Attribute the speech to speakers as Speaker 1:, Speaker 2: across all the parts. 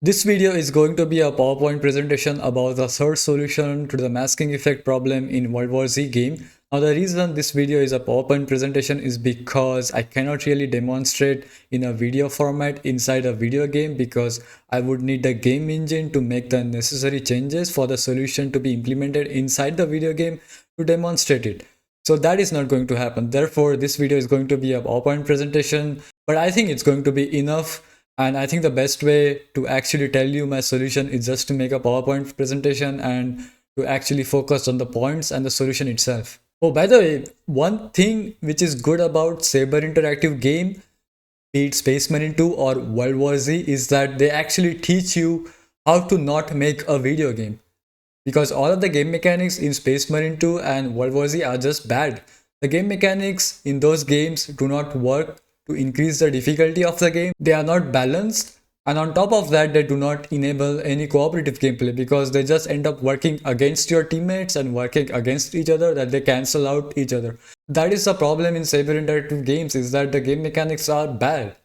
Speaker 1: This video is going to be a PowerPoint presentation about the third solution to the masking effect problem in WWZ game. Now the reason this video is a PowerPoint presentation is because I cannot really demonstrate in a video format inside a video game because I would need the game engine to make the necessary changes for the solution to be implemented inside the video game to demonstrate it. So that is not going to happen. Therefore, this video is going to be a PowerPoint presentation, but I think it's going to be enough. And I think the best way to actually tell you my solution is just to make a PowerPoint presentation and to actually focus on the points and the solution itself. Oh, by the way, one thing which is good about Saber Interactive game, be it Space Marine 2 or World War Z, is that they actually teach you how to not make a video game. Because all of the game mechanics in Space Marine 2 and World War Z are just bad. The game mechanics in those games do not work to increase the difficulty of the game. They are not balanced, and on top of that, they do not enable any cooperative gameplay because they just end up working against your teammates and working against each other, that they cancel out each other. That is the problem in Saber Interactive games, is that the game mechanics are bad.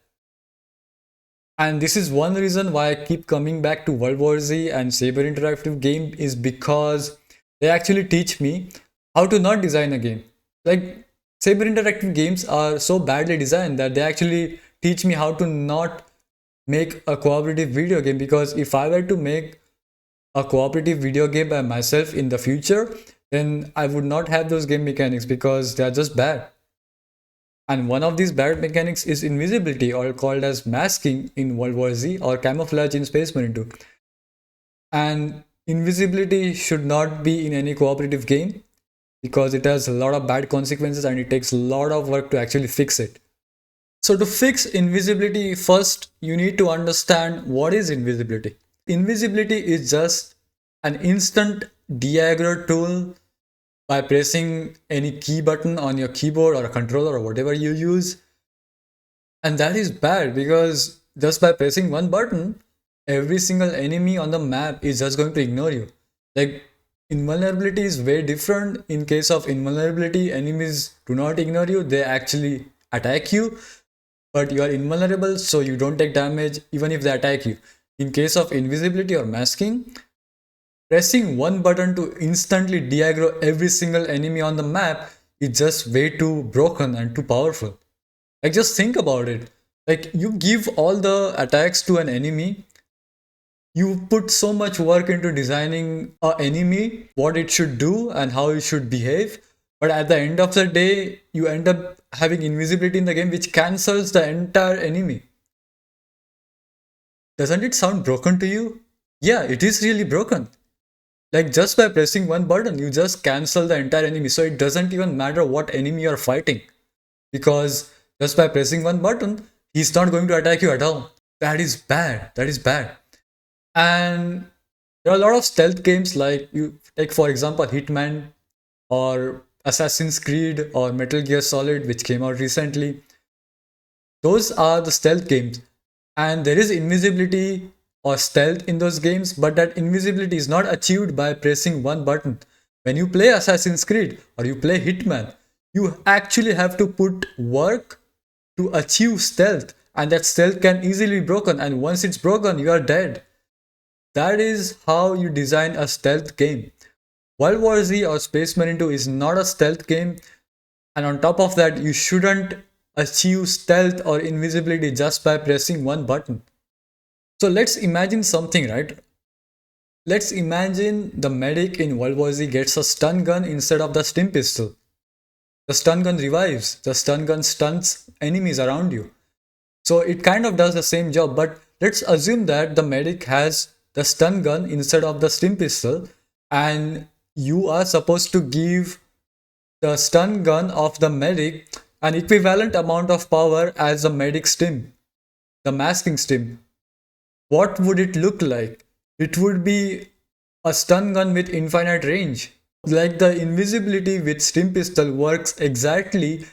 Speaker 1: And this is one reason why I keep coming back to World War Z and Saber Interactive game, is because they actually teach me how to not design a game. Like, Saber Interactive games are so badly designed that they actually teach me how to not make a cooperative video game, because if I were to make a cooperative video game by myself in the future, then I would not have those game mechanics because they are just bad. And one of these bad mechanics is invisibility, or called as masking in World War Z, or camouflage in Space Marine 2. And invisibility should not be in any cooperative game because it has a lot of bad consequences and it takes a lot of work to actually fix it. So to fix invisibility, first you need to understand what is invisibility. Invisibility is just an instant deaggro tool by pressing any key button on your keyboard or a controller or whatever you use. And that is bad because just by pressing one button, every single enemy on the map is just going to ignore you. Like, invulnerability is very different. In case of invulnerability, enemies do not ignore you, they actually attack you, but you are invulnerable, so you don't take damage even if they attack you. In case of invisibility or masking, pressing one button to instantly deaggro every single enemy on the map is just way too broken and too powerful. Like, just think about it. Like, you give all the attacks to an enemy, you put so much work into designing an enemy, what it should do and how it should behave, but at the end of the day, you end up having invisibility in the game which cancels the entire enemy. Doesn't it sound broken to you? Yeah, it is really broken. Like, just by pressing one button, you just cancel the entire enemy. So it doesn't even matter what enemy you're fighting, because just by pressing one button, he's not going to attack you at all. That is bad. That is bad. And there are a lot of stealth games, like you take for example Hitman or Assassin's Creed or Metal Gear Solid, which came out recently. Those are the stealth games, and there is invisibility or stealth in those games, but that invisibility is not achieved by pressing one button. When you play Assassin's Creed or you play Hitman, you actually have to put work to achieve stealth, and that stealth can easily be broken, and once it's broken, you are dead. That is how you design a stealth game. World War Z or Space Marine 2 is not a stealth game, and on top of that, you shouldn't achieve stealth or invisibility just by pressing one button. So let's imagine something, right? Let's imagine the medic in World War Z gets a stun gun instead of the stim pistol. The stun gun revives, the stun gun stuns enemies around you. So it kind of does the same job, but let's assume that the medic has the stun gun instead of the stim pistol, and you are supposed to give the stun gun of the medic an equivalent amount of power as the medic stim, the masking stim. What would it look like? It would be a stun gun with infinite range. Like, the invisibility with stim pistol works exactly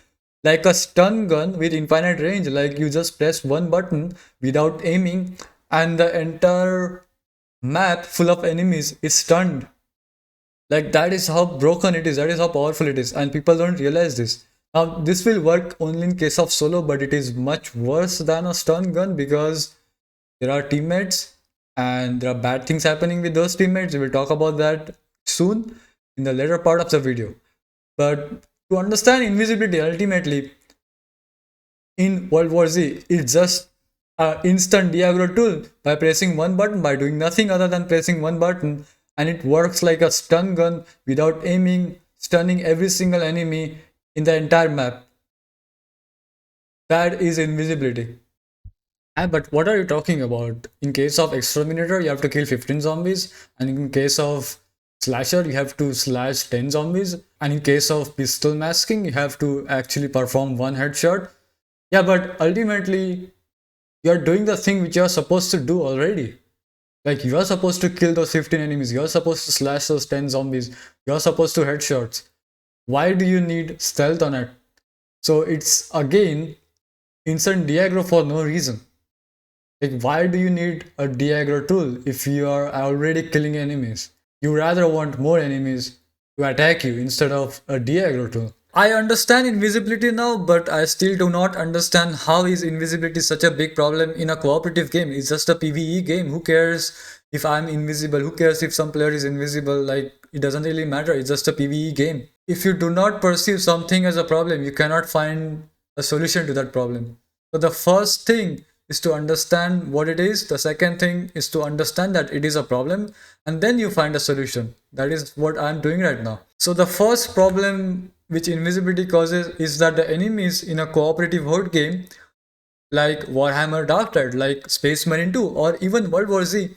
Speaker 1: like a stun gun with infinite range. Like, you just press one button without aiming and the entire map full of enemies is stunned. Like, that is how broken it is, that is how powerful it is, and people don't realize this. Now, this will work only in case of solo, but it is much worse than a stun gun because there are teammates and there are bad things happening with those teammates. We will talk about that soon in the later part of the video. But to understand invisibility, ultimately in World War Z, it's just an instant diaggro tool by pressing one button, by doing nothing other than pressing one button, and it works like a stun gun without aiming, stunning every single enemy in the entire map. That is invisibility. But what are you talking about? In case of Exterminator, you have to kill 15 zombies, and in case of Slasher, you have to slash 10 zombies, and in case of pistol masking, you have to actually perform one headshot. Yeah, but ultimately, you're doing the thing which you're supposed to do already. Like, you're supposed to kill those 15 enemies, you're supposed to slash those 10 zombies, you're supposed to headshots. Why do you need stealth on it? So, it's again instant diaggro for no reason. Like, why do you need a diaggro tool if you are already killing enemies? You rather want more enemies to attack you instead of a diaggro tool. I understand invisibility now, but I still do not understand how is invisibility such a big problem in a cooperative game. It's just a PvE game. Who cares if I'm invisible? Who cares if some player is invisible? Like, it doesn't really matter. It's just a PvE game. If you do not perceive something as a problem, you cannot find a solution to that problem. So the first thing is to understand what it is. The second thing is to understand that it is a problem, and then you find a solution. That is what I'm doing right now. So the first problem which invisibility causes is that the enemies in a cooperative horde game like Warhammer Dark Tide, like Space Marine 2, or even World War Z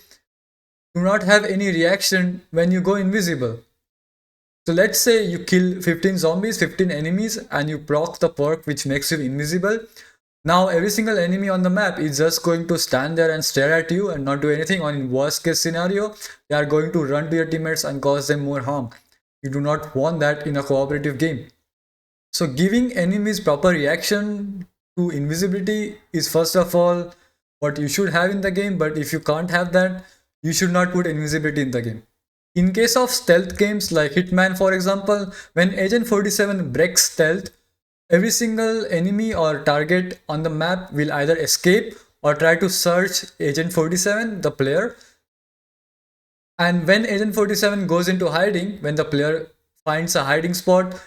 Speaker 1: do not have any reaction when you go invisible. So let's say you kill 15 zombies, 15 enemies, and you proc the perk which makes you invisible. Now every single enemy on the map is just going to stand there and stare at you and not do anything. Or in worst case scenario, they are going to run to your teammates and cause them more harm. You do not want that in a cooperative game. So giving enemies proper reaction to invisibility is first of all what you should have in the game, but if you can't have that, you should not put invisibility in the game. In case of stealth games like Hitman for example, when Agent 47 breaks stealth, every single enemy or target on the map will either escape or try to search Agent 47, the player. And when Agent 47 goes into hiding, when the player finds a hiding spot,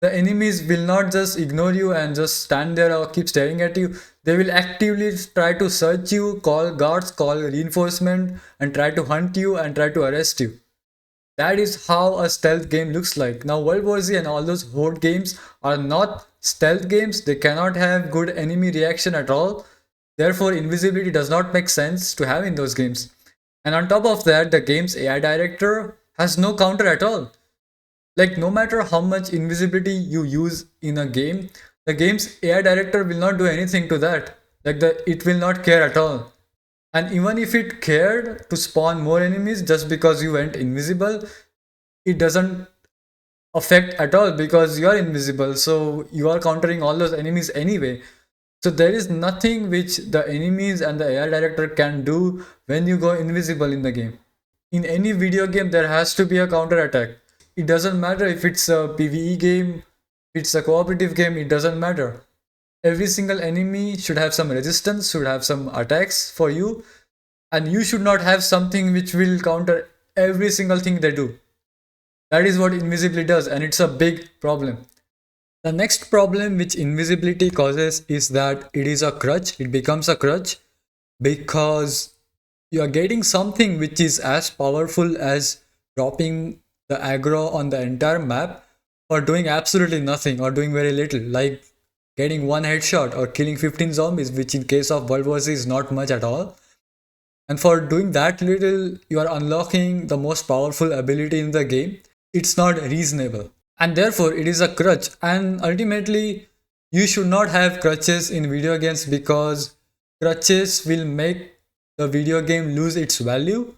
Speaker 1: the enemies will not just ignore you and just stand there or keep staring at you. They will actively try to search you, call guards, call reinforcement, and try to hunt you and try to arrest you. That is how a stealth game looks like. Now World War Z and all those horde games are not stealth games. They cannot have good enemy reaction at all. Therefore invisibility does not make sense to have in those games. And on top of that, the game's AI director has no counter at all. Like, no matter how much invisibility you use in a game, the game's AI director will not do anything to that. Like, it will not care at all. And even if it cared to spawn more enemies just because you went invisible, it doesn't affect at all because you are invisible. So you are countering all those enemies anyway. So there is nothing which the enemies and the AI director can do when you go invisible in the game. In any video game, there has to be a counter attack. It doesn't matter if it's a PvE game, if it's a cooperative game, it doesn't matter. Every single enemy should have some resistance, should have some attacks for you, and you should not have something which will counter every single thing they do. That is what invisibility does, and it's a big problem. The next problem which invisibility causes is that it is a crutch. It becomes a crutch because you are getting something which is as powerful as dropping the aggro on the entire map or doing absolutely nothing or doing very little, like getting one headshot or killing 15 zombies, which in case of World War Z is not much at all. And for doing that little, you are unlocking the most powerful ability in the game. It's not reasonable. And therefore, it is a crutch. And ultimately, you should not have crutches in video games because crutches will make the video game lose its value.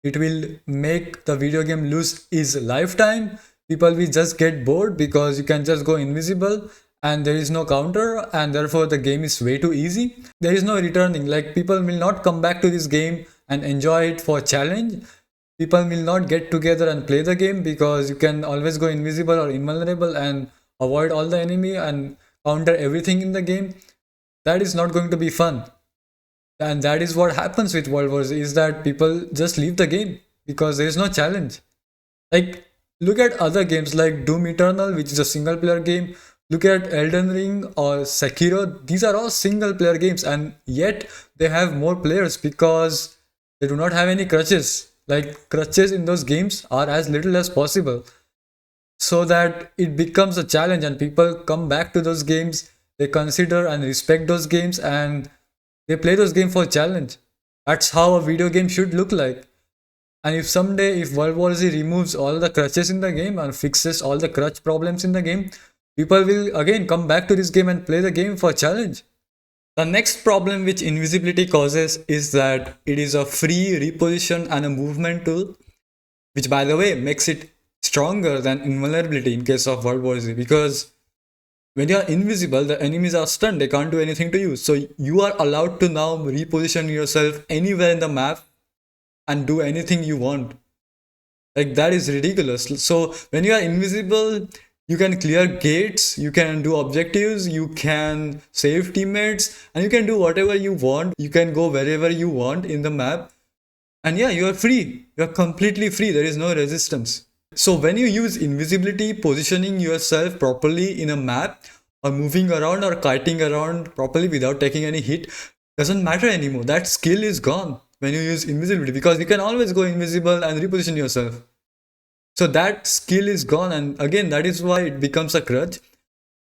Speaker 1: It will make the video game lose its lifetime. People will just get bored because you can just go invisible and there is no counter, and therefore the game is way too easy. There is no returning. Like, people will not come back to this game and enjoy it for challenge. People will not get together and play the game because you can always go invisible or invulnerable and avoid all the enemy and counter everything in the game. That is not going to be fun. And that is what happens with World War Z, is that people just leave the game because there is no challenge. Like, look at other games like Doom Eternal, which is a single player game. Look at Elden Ring or Sekiro. These are all single player games, and yet they have more players because they do not have any crutches. Like, crutches in those games are as little as possible, so that it becomes a challenge and people come back to those games. They consider and respect those games, and they play those games for challenge. That's how a video game should look like. And if someday, if World War Z removes all the crutches in the game and fixes all the crutch problems in the game, people will again come back to this game and play the game for challenge. The next problem which invisibility causes is that it is a free reposition and a movement tool, which by the way makes it stronger than invulnerability in case of World War Z, because when you are invisible, the enemies are stunned, they can't do anything to you. So you are allowed to now reposition yourself anywhere in the map and do anything you want. Like, that is ridiculous. So when you are invisible, you can clear gates, you can do objectives, you can save teammates, and you can do whatever you want. You can go wherever you want in the map. And yeah, you are free. You are completely free. There is no resistance. So when you use invisibility, positioning yourself properly in a map, or moving around or kiting around properly without taking any hit, doesn't matter anymore. That skill is gone when you use invisibility, because you can always go invisible and reposition yourself. So that skill is gone, and again, that is why it becomes a crutch.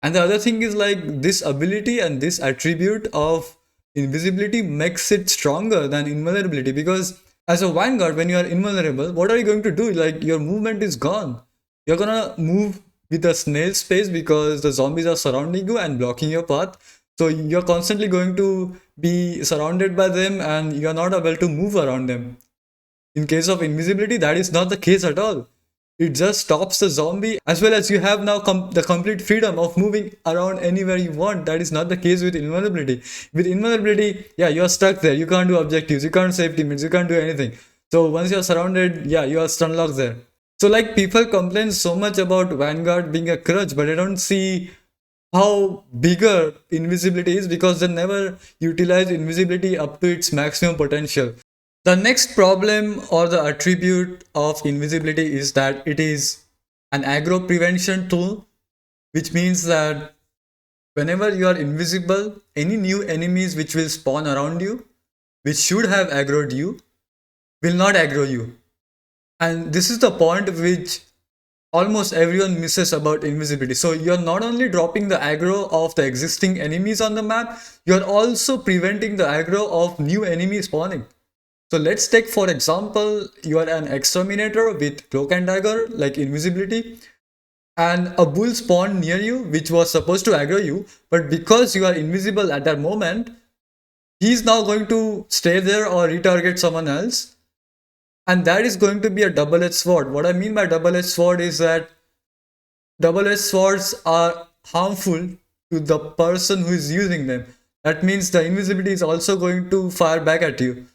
Speaker 1: And the other thing is, like, this ability and this attribute of invisibility makes it stronger than invulnerability, because as a vanguard, when you are invulnerable, what are you going to do? Like, your movement is gone. You're gonna move with a snail's pace because the zombies are surrounding you and blocking your path. So you're constantly going to be surrounded by them and you're not able to move around them. In case of invisibility, that is not the case at all. It just stops the zombie, as well as you have now the complete freedom of moving around anywhere you want. That is not the case with invulnerability. With invulnerability, yeah, you're stuck there. You can't do objectives, you can't save teammates, you can't do anything. So once you're surrounded, yeah, you are stun locked there. So, like, people complain so much about Vanguard being a crutch, but I don't see how bigger invisibility is, because they never utilize invisibility up to its maximum potential. The next problem or the attribute of invisibility is that it is an aggro prevention tool, which means that whenever you are invisible, any new enemies which will spawn around you, which should have aggroed you, will not aggro you. And this is the point which almost everyone misses about invisibility. So you're not only dropping the aggro of the existing enemies on the map, you're also preventing the aggro of new enemies spawning. So let's take, for example, you are an exterminator with cloak and dagger, like invisibility, and a bull spawned near you, which was supposed to aggro you, but because you are invisible at that moment, he's now going to stay there or retarget someone else. And that is going to be a double-edged sword. What I mean by double-edged sword is that double-edged swords are harmful to the person who is using them. That means the invisibility is also going to fire back at you.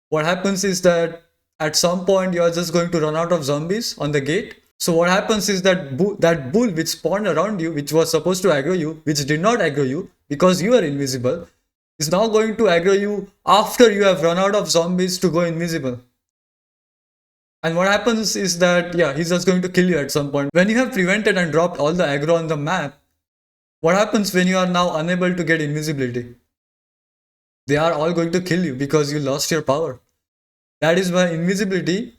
Speaker 1: What happens is that at some point you are just going to run out of zombies on the gate. So what happens is that that bull which spawned around you, which was supposed to aggro you, which did not aggro you because you are invisible, is now going to aggro you after you have run out of zombies to go invisible. And what happens is that, yeah, he's just going to kill you at some point. When you have prevented and dropped all the aggro on the map, what happens when you are now unable to get invisibility? They are all going to kill you because you lost your power. That is why invisibility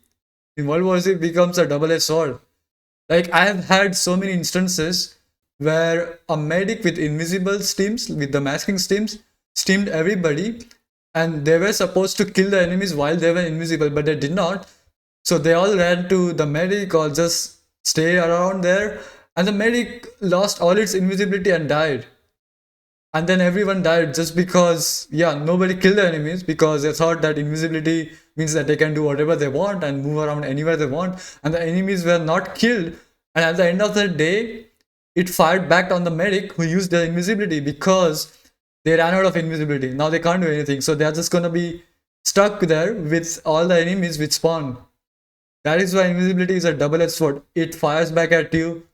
Speaker 1: in World War Z becomes a double-edged sword. Like, I have had so many instances where a medic with invisible stims, with the masking stims, stimmed everybody, and they were supposed to kill the enemies while they were invisible, but they did not. So they all ran to the medic or just stay around there, and the medic lost all its invisibility and died. And then everyone died just because, yeah, nobody killed the enemies because they thought that invisibility means that they can do whatever they want and move around anywhere they want. And the enemies were not killed. And at the end of the day, it fired back on the medic who used their invisibility because they ran out of invisibility. Now they can't do anything. So they're just going to be stuck there with all the enemies which spawn. That is why invisibility is a double-edged sword. It fires back at you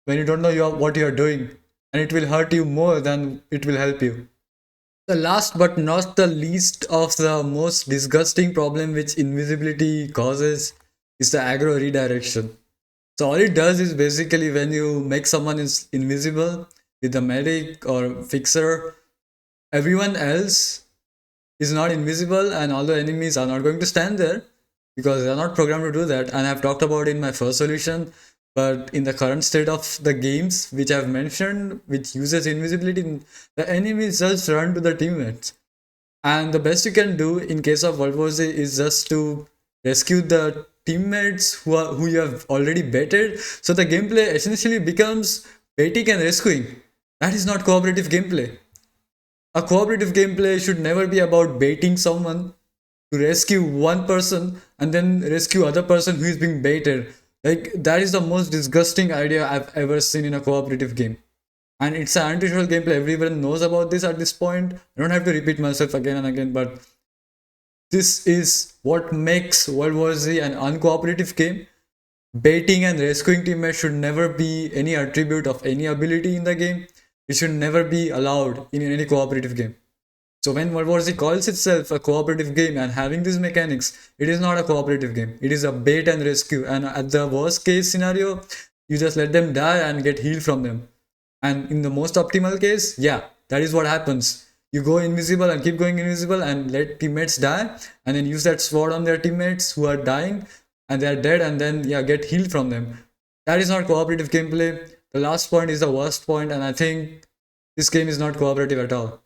Speaker 1: when you don't know what you're doing. And it will hurt you more than it will help you. The last but not the least of the most disgusting problem which invisibility causes is the aggro redirection. So all it does is basically when you make someone is invisible with the medic or fixer, everyone else is not invisible and all the enemies are not going to stand there because they are not programmed to do that. And I've talked about it in my first solution, but in the current state of the games which I've mentioned, which uses invisibility, the enemies just run to the teammates. And the best you can do in case of World War Z is just to rescue the teammates who you have already baited. So the gameplay essentially becomes baiting and rescuing. That is not cooperative gameplay. A cooperative gameplay should never be about baiting someone to rescue one person and then rescue other person who is being baited. Like that is the most disgusting idea I've ever seen in a cooperative game. And it's an anti-social gameplay. Everyone knows about this at this point. I don't have to repeat myself again and again, but this is what makes World War Z an uncooperative game. Baiting and rescuing teammates should never be any attribute of any ability in the game. It should never be allowed in any cooperative game. So when World War Z calls itself a cooperative game and having these mechanics, it is not a cooperative game. It is a bait and rescue. And at the worst case scenario, you just let them die and get healed from them. And in the most optimal case, yeah, that is what happens. You go invisible and keep going invisible and let teammates die and then use that sword on their teammates who are dying and they are dead and then yeah, get healed from them. That is not cooperative gameplay. The last point is the worst point and I think this game is not cooperative at all.